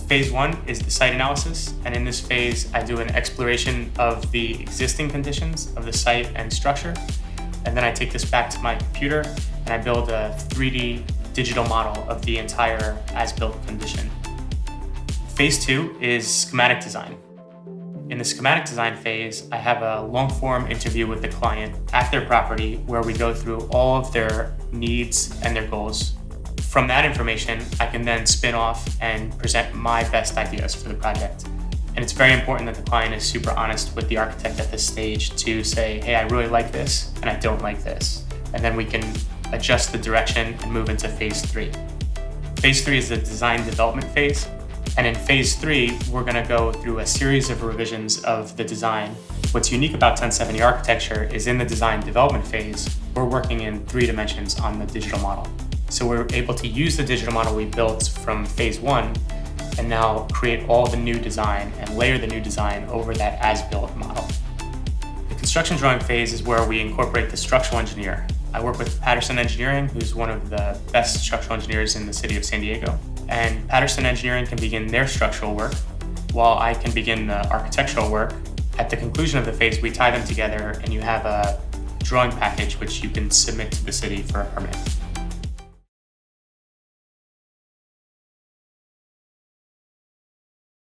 Phase one is the site analysis, and in this phase, I do an exploration of the existing conditions of the site and structure, and then I take this back to my computer and I build a 3D digital model of the entire as-built condition. Phase two is schematic design. In the schematic design phase, I have a long-form interview with the client at their property where we go through all of their needs and their goals. From that information, I can then spin off and present my best ideas for the project. And it's very important that the client is super honest with the architect at this stage to say, hey, I really like this and I don't like this. And then we can adjust the direction and move into phase three. Phase three is the design development phase. And in phase three, we're gonna go through a series of revisions of the design. What's unique about 1070 architecture is in the design development phase, we're working in 3 dimensions on the digital model. So we're able to use the digital model we built from phase one and now create all the new design and layer the new design over that as-built model. The construction drawing phase is where we incorporate the structural engineer. I work with Patterson Engineering, who's one of the best structural engineers in the city of San Diego. And Patterson Engineering can begin their structural work, while I can begin the architectural work. At the conclusion of the phase, we tie them together and you have a drawing package which you can submit to the city for a permit.